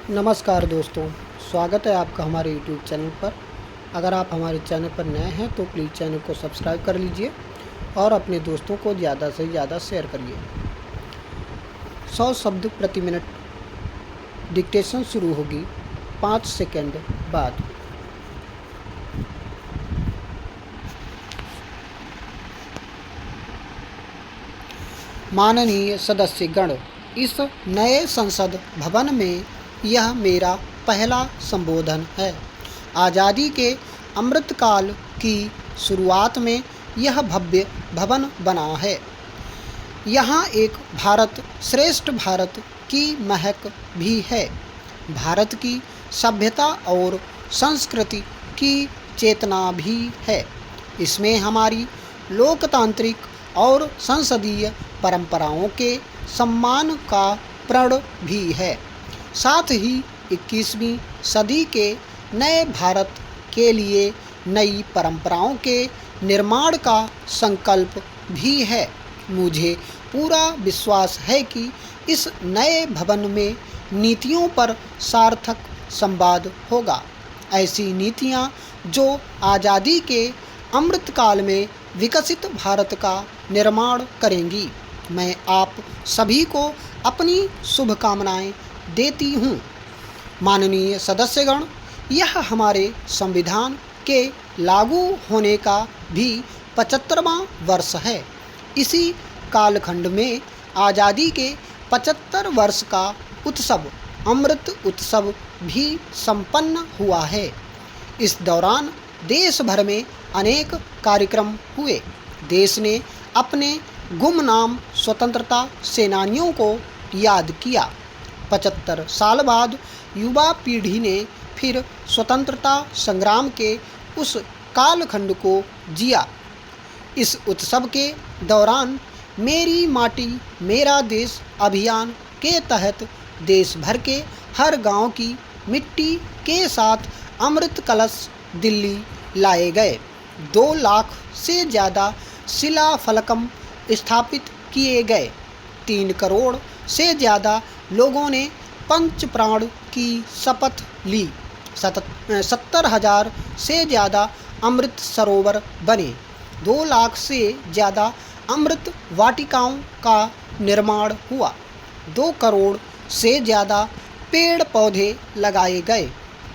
नमस्कार दोस्तों, स्वागत है आपका हमारे YouTube चैनल पर। अगर आप हमारे चैनल पर नए हैं तो प्लीज़ चैनल को सब्सक्राइब कर लीजिए और अपने दोस्तों को ज़्यादा से ज़्यादा शेयर करिए। 100 शब्द प्रति मिनट डिक्टेशन शुरू होगी 5 सेकंड बाद। माननीय सदस्यगण, इस नए संसद भवन में यह मेरा पहला संबोधन है। आज़ादी के अमृतकाल की शुरुआत में यह भव्य भवन बना है। यहाँ एक भारत श्रेष्ठ भारत की महक भी है। भारत की सभ्यता और संस्कृति की चेतना भी है। इसमें हमारी लोकतांत्रिक और संसदीय परंपराओं के सम्मान का प्रण भी है। साथ ही 21वीं सदी के नए भारत के लिए नई परंपराओं के निर्माण का संकल्प भी है। मुझे पूरा विश्वास है कि इस नए भवन में नीतियों पर सार्थक संवाद होगा। ऐसी नीतियां जो आज़ादी के अमृतकाल में विकसित भारत का निर्माण करेंगी। मैं आप सभी को अपनी शुभकामनाएं देती हूँ। माननीय सदस्यगण, यह हमारे संविधान के लागू होने का भी 75वां वर्ष है। इसी कालखंड में आज़ादी के 75 वर्ष का उत्सव अमृत उत्सव भी संपन्न हुआ है। इस दौरान देश भर में अनेक कार्यक्रम हुए। देश ने अपने गुमनाम स्वतंत्रता सेनानियों को याद किया। 75 साल बाद युवा पीढ़ी ने फिर स्वतंत्रता संग्राम के उस कालखंड को जिया। इस उत्सव के दौरान मेरी माटी मेरा देश अभियान के तहत देश भर के हर गांव की मिट्टी के साथ अमृत कलश दिल्ली लाए गए। 2 लाख से ज़्यादा शिलाफलकम स्थापित किए गए। 3 करोड़ से ज़्यादा लोगों ने पंच प्राण की शपथ ली। 70,000 से ज़्यादा अमृत सरोवर बने। 2 लाख से ज़्यादा अमृत वाटिकाओं का निर्माण हुआ। 2 करोड़ से ज़्यादा पेड़ पौधे लगाए गए।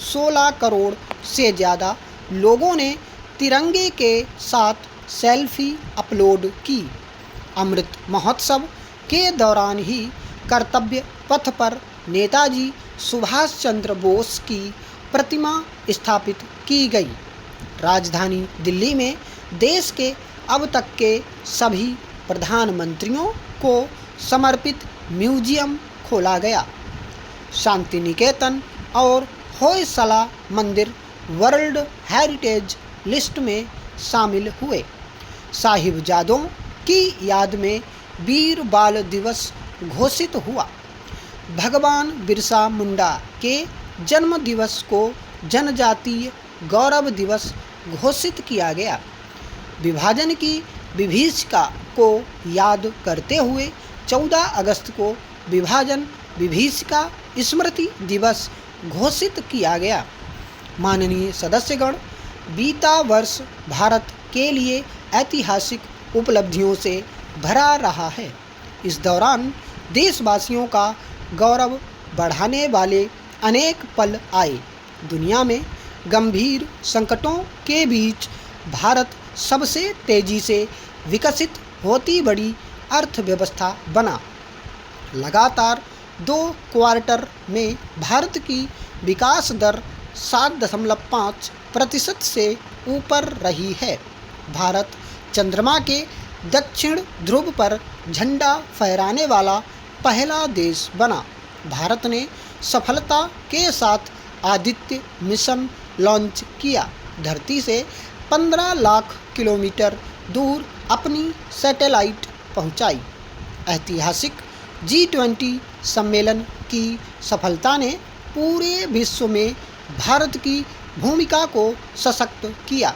16 करोड़ से ज़्यादा लोगों ने तिरंगे के साथ सेल्फी अपलोड की। अमृत महोत्सव के दौरान ही कर्तव्य पथ पर नेताजी सुभाष चंद्र बोस की प्रतिमा स्थापित की गई। राजधानी दिल्ली में देश के अब तक के सभी प्रधानमंत्रियों को समर्पित म्यूजियम खोला गया। शांति निकेतन और होयसला मंदिर वर्ल्ड हेरिटेज लिस्ट में शामिल हुए। साहिबजादों की याद में वीर बाल दिवस घोषित हुआ। भगवान बिरसा मुंडा के जन्म दिवस को जनजातीय गौरव दिवस घोषित किया गया। विभाजन की विभीषिका को याद करते हुए 14 अगस्त को विभाजन विभीषिका स्मृति दिवस घोषित किया गया। माननीय सदस्यगण, बीता वर्ष भारत के लिए ऐतिहासिक उपलब्धियों से भरा रहा है। इस दौरान देशवासियों का गौरव बढ़ाने वाले अनेक पल आए। दुनिया में गंभीर संकटों के बीच भारत सबसे तेजी से विकसित होती बड़ी अर्थव्यवस्था बना। लगातार 2 क्वार्टर में भारत की विकास दर 7.5% से ऊपर रही है। भारत चंद्रमा के दक्षिण ध्रुव पर झंडा फहराने वाला पहला देश बना। भारत ने सफलता के साथ आदित्य मिशन लॉन्च किया। धरती से 15 लाख किलोमीटर दूर अपनी सैटेलाइट पहुंचाई। ऐतिहासिक G20 सम्मेलन की सफलता ने पूरे विश्व में भारत की भूमिका को सशक्त किया।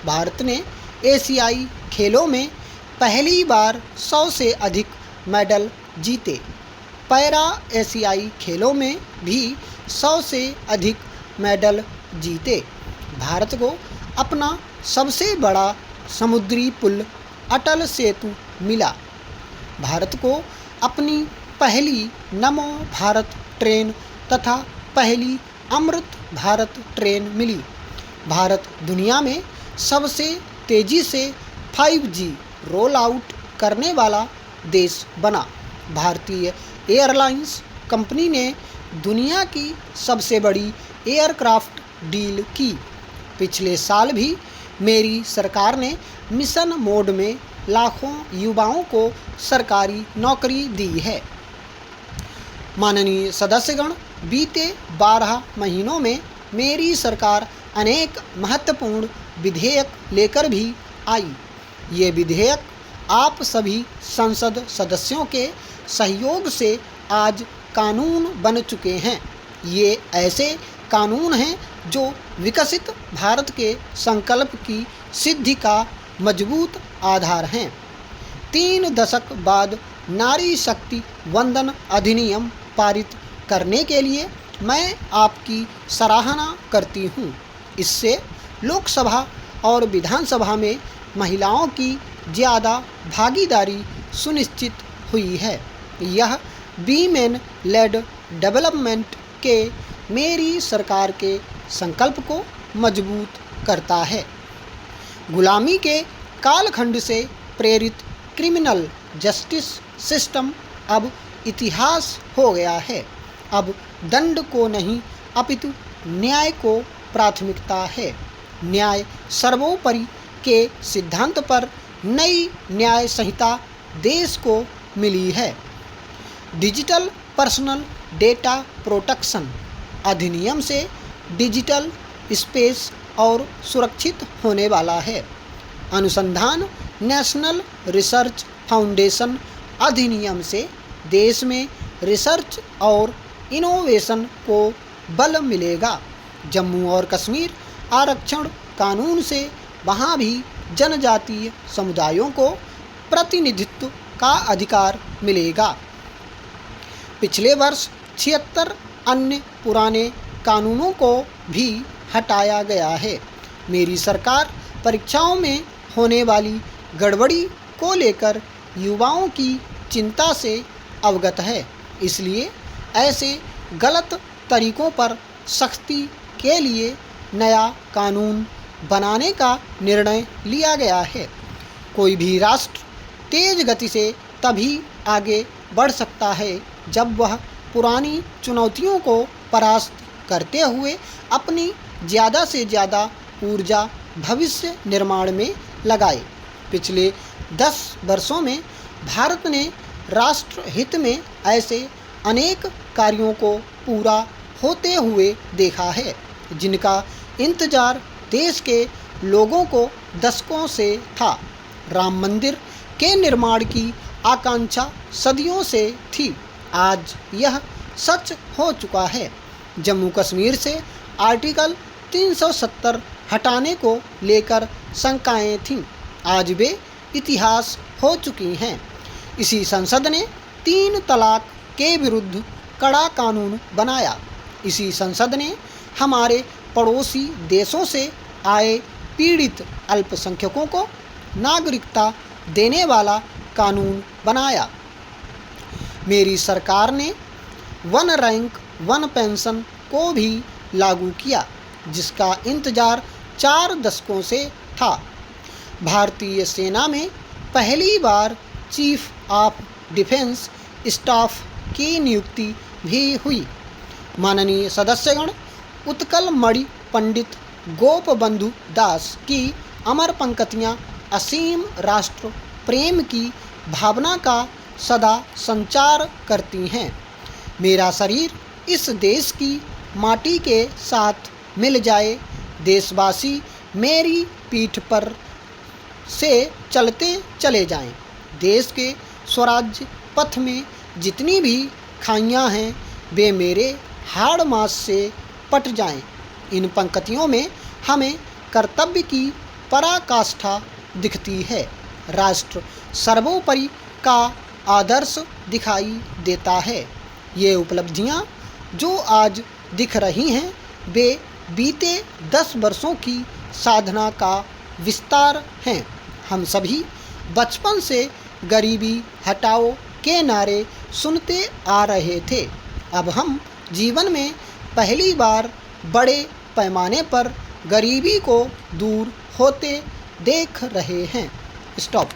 भारत ने एशियाई खेलों में पहली बार 100 से अधिक मेडल जीते। पैरा एशियाई खेलों में भी 100 से अधिक मेडल जीते। भारत को अपना सबसे बड़ा समुद्री पुल अटल सेतु मिला। भारत को अपनी पहली नमो भारत ट्रेन तथा पहली अमृत भारत ट्रेन मिली। भारत दुनिया में सबसे तेज़ी से 5G रोल आउट करने वाला देश बना। भारतीय एयरलाइंस कंपनी ने दुनिया की सबसे बड़ी एयरक्राफ्ट डील की। पिछले साल भी मेरी सरकार ने मिशन मोड में लाखों युवाओं को सरकारी नौकरी दी है। माननीय सदस्यगण, बीते 12 महीनों में मेरी सरकार अनेक महत्वपूर्ण विधेयक लेकर भी आई। ये विधेयक आप सभी संसद सदस्यों के सहयोग से आज कानून बन चुके हैं। ये ऐसे कानून हैं जो विकसित भारत के संकल्प की सिद्धि का मजबूत आधार हैं। 3 दशक बाद नारी शक्ति वंदन अधिनियम पारित करने के लिए मैं आपकी सराहना करती हूँ। इससे लोकसभा और विधानसभा में महिलाओं की ज़्यादा भागीदारी सुनिश्चित हुई है। यह वीमेन लेड डेवलपमेंट के मेरी सरकार के संकल्प को मजबूत करता है। गुलामी के कालखंड से प्रेरित क्रिमिनल जस्टिस सिस्टम अब इतिहास हो गया है। अब दंड को नहीं अपितु न्याय को प्राथमिकता है। न्याय सर्वोपरि के सिद्धांत पर नई न्याय संहिता देश को मिली है। डिजिटल पर्सनल डेटा प्रोटेक्शन अधिनियम से डिजिटल स्पेस और सुरक्षित होने वाला है। अनुसंधान नेशनल रिसर्च फाउंडेशन अधिनियम से देश में रिसर्च और इनोवेशन को बल मिलेगा। जम्मू और कश्मीर आरक्षण कानून से वहाँ भी जनजातीय समुदायों को प्रतिनिधित्व का अधिकार मिलेगा। पिछले वर्ष 76 अन्य पुराने कानूनों को भी हटाया गया है। मेरी सरकार परीक्षाओं में होने वाली गड़बड़ी को लेकर युवाओं की चिंता से अवगत है। इसलिए ऐसे गलत तरीकों पर सख्ती के लिए नया कानून बनाने का निर्णय लिया गया है। कोई भी राष्ट्र तेज गति से तभी आगे बढ़ सकता है जब वह पुरानी चुनौतियों को परास्त करते हुए अपनी ज़्यादा से ज़्यादा ऊर्जा भविष्य निर्माण में लगाए। पिछले 10 वर्षों में भारत ने राष्ट्र हित में ऐसे अनेक कार्यों को पूरा होते हुए देखा है जिनका इंतजार देश के लोगों को दशकों से था। राम मंदिर के निर्माण की आकांक्षा सदियों से थी। आज यह सच हो चुका है। जम्मू कश्मीर से आर्टिकल 370 हटाने को लेकर शंकाएं थीं, आज वे इतिहास हो चुकी हैं। इसी संसद ने 3 तलाक के विरुद्ध कड़ा कानून बनाया। इसी संसद ने हमारे पड़ोसी देशों से आए पीड़ित अल्पसंख्यकों को नागरिकता देने वाला कानून बनाया। मेरी सरकार ने 1 रैंक 1 पेंशन को भी लागू किया, जिसका इंतजार 4 दशकों से था। भारतीय सेना में पहली बार चीफ ऑफ डिफेंस स्टाफ की नियुक्ति भी हुई। माननीय सदस्यगण, उत्कल मणि पंडित गोपबंधु दास की अमर पंक्तियाँ असीम राष्ट्र प्रेम की भावना का सदा संचार करती हैं। मेरा शरीर इस देश की माटी के साथ मिल जाए, देशवासी मेरी पीठ पर से चलते चले जाएं। देश के स्वराज्य पथ में जितनी भी खाइयाँ हैं वे मेरे हाड़ मांस से पट जाएं। इन पंक्तियों में हमें कर्तव्य की पराकाष्ठा दिखती है। राष्ट्र सर्वोपरि का आदर्श दिखाई देता है। ये उपलब्धियाँ जो आज दिख रही हैं वे बीते 10 वर्षों की साधना का विस्तार हैं। हम सभी बचपन से गरीबी हटाओ के नारे सुनते आ रहे थे। अब हम जीवन में पहली बार बड़े पैमाने पर गरीबी को दूर होते देख रहे हैं। स्टॉप।